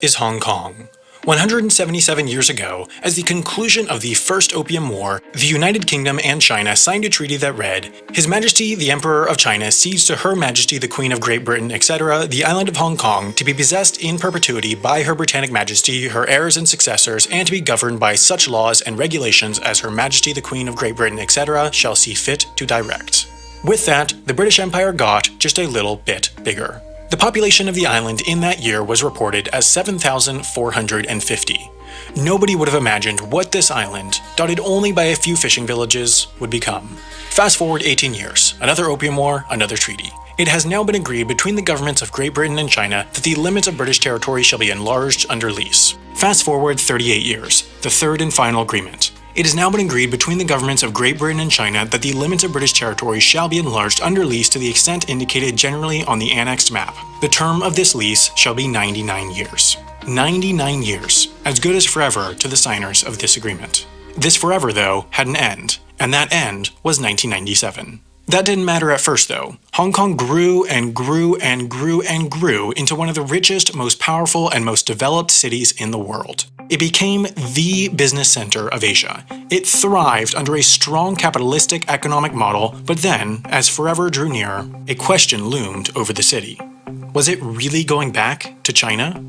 is Hong Kong. 177 years ago, as the conclusion of the First Opium War, the United Kingdom and China signed a treaty that read, His Majesty the Emperor of China cedes to Her Majesty the Queen of Great Britain, etc., the island of Hong Kong, to be possessed in perpetuity by Her Britannic Majesty, her heirs and successors, and to be governed by such laws and regulations as Her Majesty the Queen of Great Britain, etc., shall see fit to direct. With that, the British Empire got just a little bit bigger. The population of the island in that year was reported as 7,450. Nobody would have imagined what this island, dotted only by a few fishing villages, would become. Fast forward 18 years, another opium war, another treaty. It has now been agreed between the governments of Great Britain and China that the limits of British territory shall be enlarged under lease. Fast forward 38 years, the third and final agreement. It has now been agreed between the governments of Great Britain and China that the limits of British territory shall be enlarged under lease to the extent indicated generally on the annexed map. The term of this lease shall be 99 years. 99 years, as good as forever to the signers of this agreement. This forever, though, had an end, and that end was 1997. That didn't matter at first, though. Hong Kong grew and grew and grew and grew into one of the richest, most powerful, and most developed cities in the world. It became the business center of Asia. It thrived under a strong capitalistic economic model, but then, as forever drew near, a question loomed over the city. Was it really going back to China?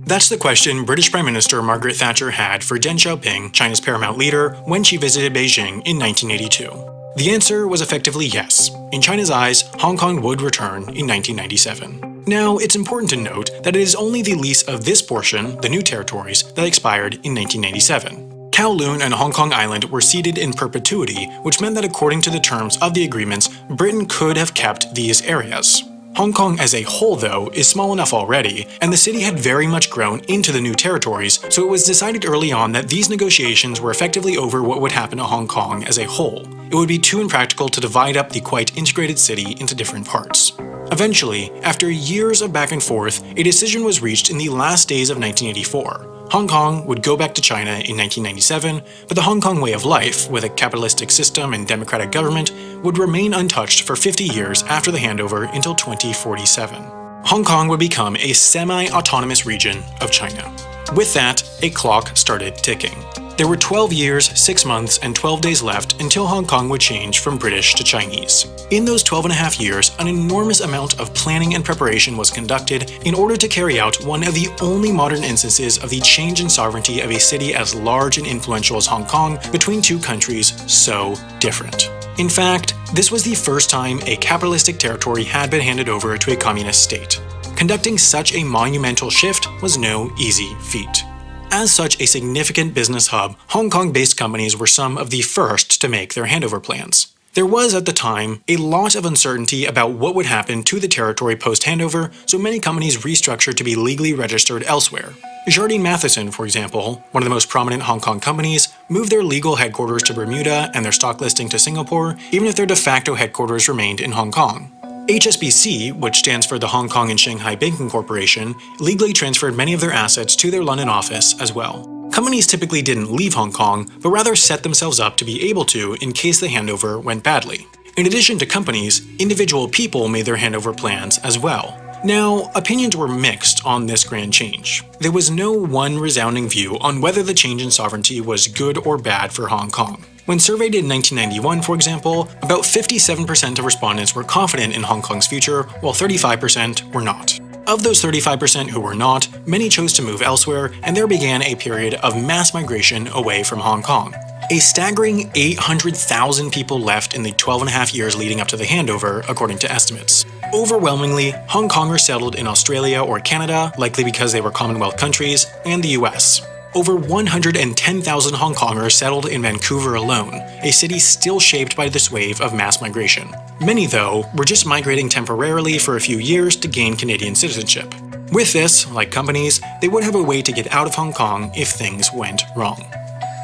That's the question British Prime Minister Margaret Thatcher had for Deng Xiaoping, China's paramount leader, when she visited Beijing in 1982. The answer was effectively yes. In China's eyes, Hong Kong would return in 1997. Now, it's important to note that it is only the lease of this portion, the new territories, that expired in 1997. Kowloon and Hong Kong Island were ceded in perpetuity, which meant that according to the terms of the agreements, Britain could have kept these areas. Hong Kong as a whole, though, is small enough already, and the city had very much grown into the new territories, so it was decided early on that these negotiations were effectively over what would happen to Hong Kong as a whole. It would be too impractical to divide up the quite integrated city into different parts. Eventually, after years of back and forth, a decision was reached in the last days of 1984. Hong Kong would go back to China in 1997, but the Hong Kong way of life, with a capitalistic system and democratic government, would remain untouched for 50 years after the handover until 2047. Hong Kong would become a semi-autonomous region of China. With that, a clock started ticking. There were 12 years, 6 months, and 12 days left until Hong Kong would change from British to Chinese. In those 12.5 years, an enormous amount of planning and preparation was conducted in order to carry out one of the only modern instances of the change in sovereignty of a city as large and influential as Hong Kong between two countries so different. In fact, this was the first time a capitalistic territory had been handed over to a communist state. Conducting such a monumental shift was no easy feat. As such a significant business hub, Hong Kong-based companies were some of the first to make their handover plans. There was, at the time, a lot of uncertainty about what would happen to the territory post-handover, so many companies restructured to be legally registered elsewhere. Jardine Matheson, for example, one of the most prominent Hong Kong companies, moved their legal headquarters to Bermuda and their stock listing to Singapore, even if their de facto headquarters remained in Hong Kong. HSBC, which stands for the Hong Kong and Shanghai Banking Corporation, legally transferred many of their assets to their London office as well. Companies typically didn't leave Hong Kong, but rather set themselves up to be able to in case the handover went badly. In addition to companies, individual people made their handover plans as well. Now, opinions were mixed on this grand change. There was no one resounding view on whether the change in sovereignty was good or bad for Hong Kong. When surveyed in 1991, for example, about 57% of respondents were confident in Hong Kong's future, while 35% were not. Of those 35% who were not, many chose to move elsewhere, and there began a period of mass migration away from Hong Kong. A staggering 800,000 people left in the 12.5 years leading up to the handover, according to estimates. Overwhelmingly, Hong Kongers settled in Australia or Canada, likely because they were Commonwealth countries, and the US. Over 110,000 Hong Kongers settled in Vancouver alone, a city still shaped by this wave of mass migration. Many, though, were just migrating temporarily for a few years to gain Canadian citizenship. With this, like companies, they would have a way to get out of Hong Kong if things went wrong.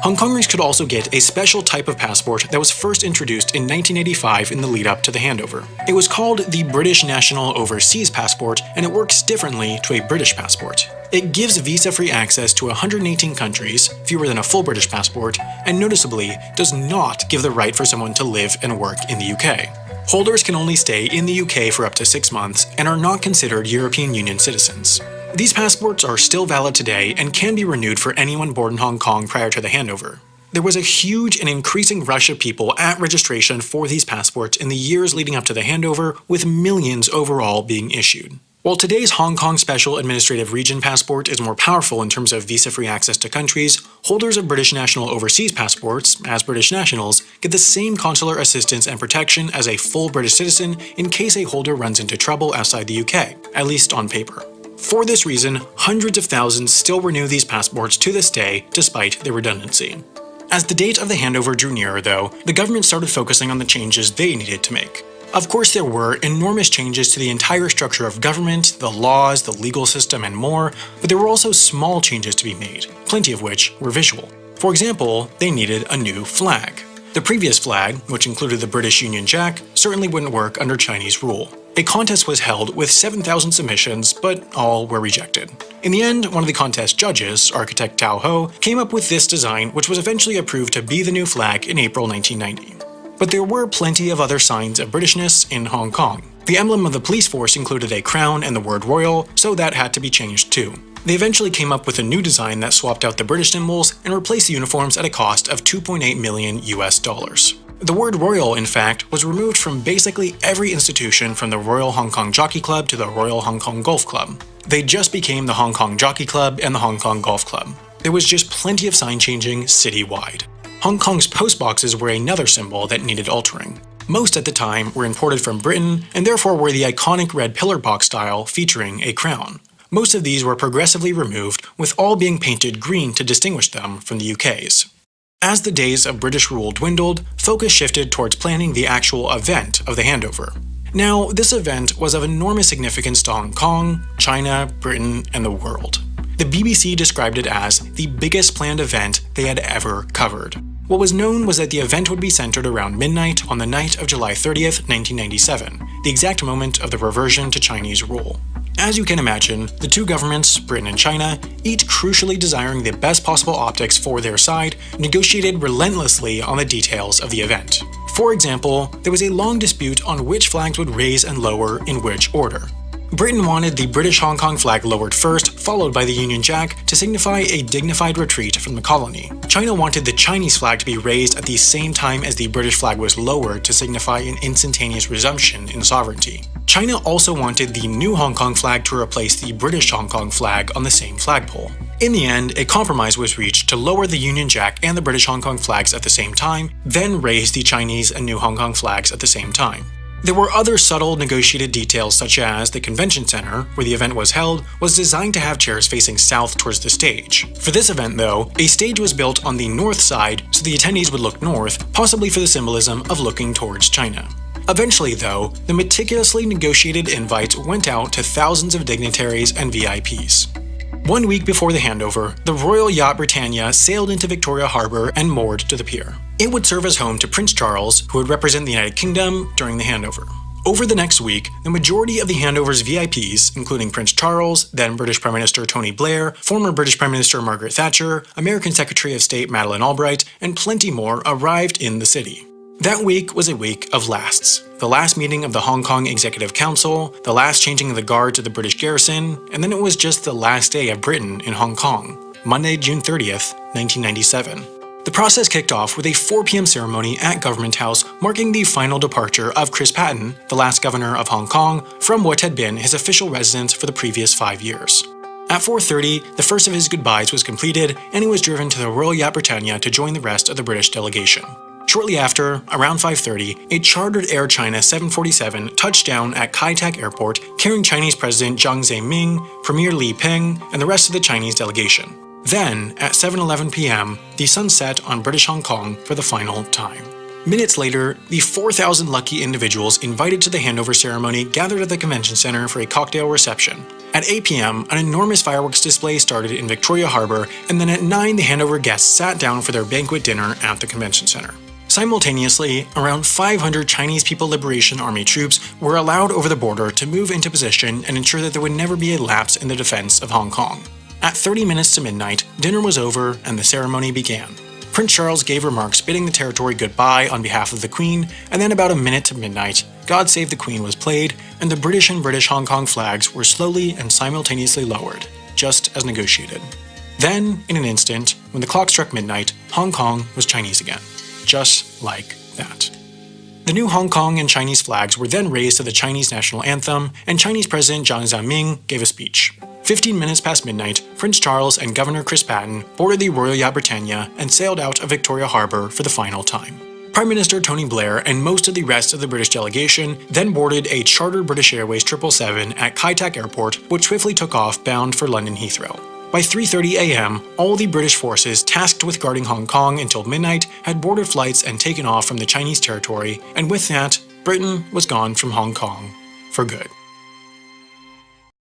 Hong Kongers could also get a special type of passport that was first introduced in 1985 in the lead-up to the handover. It was called the British National Overseas Passport, and it works differently to a British passport. It gives visa-free access to 118 countries, fewer than a full British passport, and noticeably does not give the right for someone to live and work in the UK. Holders can only stay in the UK for up to 6 months and are not considered European Union citizens. These passports are still valid today and can be renewed for anyone born in Hong Kong prior to the handover. There was a huge and increasing rush of people at registration for these passports in the years leading up to the handover, with millions overall being issued. While today's Hong Kong Special Administrative Region passport is more powerful in terms of visa-free access to countries, holders of British national overseas passports, as British nationals, get the same consular assistance and protection as a full British citizen in case a holder runs into trouble outside the UK, at least on paper. For this reason, hundreds of thousands still renew these passports to this day, despite their redundancy. As the date of the handover drew nearer, though, the government started focusing on the changes they needed to make. Of course, there were enormous changes to the entire structure of government, the laws, the legal system, and more, but there were also small changes to be made, plenty of which were visual. For example, they needed a new flag. The previous flag, which included the British Union Jack, certainly wouldn't work under Chinese rule. A contest was held with 7,000 submissions, but all were rejected. In the end, one of the contest judges, architect Tao Ho, came up with this design, which was eventually approved to be the new flag in April 1990. But there were plenty of other signs of Britishness in Hong Kong. The emblem of the police force included a crown and the word royal, so that had to be changed too. They eventually came up with a new design that swapped out the British symbols and replaced the uniforms at a cost of $2.8 million US. The word royal, in fact, was removed from basically every institution, from the Royal Hong Kong Jockey Club to the Royal Hong Kong Golf Club. They just became the Hong Kong Jockey Club and the Hong Kong Golf Club. There was just plenty of sign changing citywide. Hong Kong's post boxes were another symbol that needed altering. Most at the time were imported from Britain and therefore were the iconic red pillar box style featuring a crown. Most of these were progressively removed, with all being painted green to distinguish them from the UK's. As the days of British rule dwindled, focus shifted towards planning the actual event of the handover. Now, this event was of enormous significance to Hong Kong, China, Britain, and the world. The BBC described it as the biggest planned event they had ever covered. What was known was that the event would be centered around midnight on the night of July 30th, 1997, the exact moment of the reversion to Chinese rule. As you can imagine, the two governments, Britain and China, each crucially desiring the best possible optics for their side, negotiated relentlessly on the details of the event. For example, there was a long dispute on which flags would raise and lower in which order. Britain wanted the British Hong Kong flag lowered first, followed by the Union Jack, to signify a dignified retreat from the colony. China wanted the Chinese flag to be raised at the same time as the British flag was lowered to signify an instantaneous resumption in sovereignty. China also wanted the new Hong Kong flag to replace the British Hong Kong flag on the same flagpole. In the end, a compromise was reached to lower the Union Jack and the British Hong Kong flags at the same time, then raise the Chinese and new Hong Kong flags at the same time. There were other subtle negotiated details, such as the convention center, where the event was held, was designed to have chairs facing south towards the stage. For this event, though, a stage was built on the north side so the attendees would look north, possibly for the symbolism of looking towards China. Eventually, though, the meticulously negotiated invites went out to thousands of dignitaries and VIPs. 1 week before the handover, the Royal Yacht Britannia sailed into Victoria Harbour and moored to the pier. It would serve as home to Prince Charles, who would represent the United Kingdom during the handover. Over the next week, the majority of the handover's VIPs, including Prince Charles, then British Prime Minister Tony Blair, former British Prime Minister Margaret Thatcher, American Secretary of State Madeleine Albright, and plenty more, arrived in the city. That week was a week of lasts. The last meeting of the Hong Kong Executive Council, the last changing of the guards at the British garrison, and then it was just the last day of Britain in Hong Kong, Monday, June 30th, 1997. The process kicked off with a 4 p.m. ceremony at Government House marking the final departure of Chris Patten, the last governor of Hong Kong, from what had been his official residence for the previous 5 years. At 4:30, the first of his goodbyes was completed, and he was driven to the Royal Yacht Britannia to join the rest of the British delegation. Shortly after, around 5:30, a chartered Air China 747 touched down at Kai Tak Airport, carrying Chinese President Jiang Zemin, Premier Li Peng, and the rest of the Chinese delegation. Then, at 7:11 p.m., the sun set on British Hong Kong for the final time. Minutes later, the 4,000 lucky individuals invited to the handover ceremony gathered at the convention center for a cocktail reception. At 8 p.m., an enormous fireworks display started in Victoria Harbour, and then at 9, the handover guests sat down for their banquet dinner at the convention center. Simultaneously, around 500 Chinese People Liberation Army troops were allowed over the border to move into position and ensure that there would never be a lapse in the defense of Hong Kong. At 30 minutes to midnight, dinner was over and the ceremony began. Prince Charles gave remarks bidding the territory goodbye on behalf of the Queen, and then about a minute to midnight, God Save the Queen was played, and the British and British Hong Kong flags were slowly and simultaneously lowered, just as negotiated. Then, in an instant, when the clock struck midnight, Hong Kong was Chinese again. Just like that. The new Hong Kong and Chinese flags were then raised to the Chinese national anthem, and Chinese President Jiang Zemin gave a speech. 15 minutes past midnight, Prince Charles and Governor Chris Patten boarded the Royal Yacht Britannia and sailed out of Victoria Harbour for the final time. Prime Minister Tony Blair and most of the rest of the British delegation then boarded a chartered British Airways 777 at Kai Tak Airport, which swiftly took off bound for London Heathrow. By 3:30 a.m., all the British forces tasked with guarding Hong Kong until midnight had boarded flights and taken off from the Chinese territory, and with that, Britain was gone from Hong Kong for good.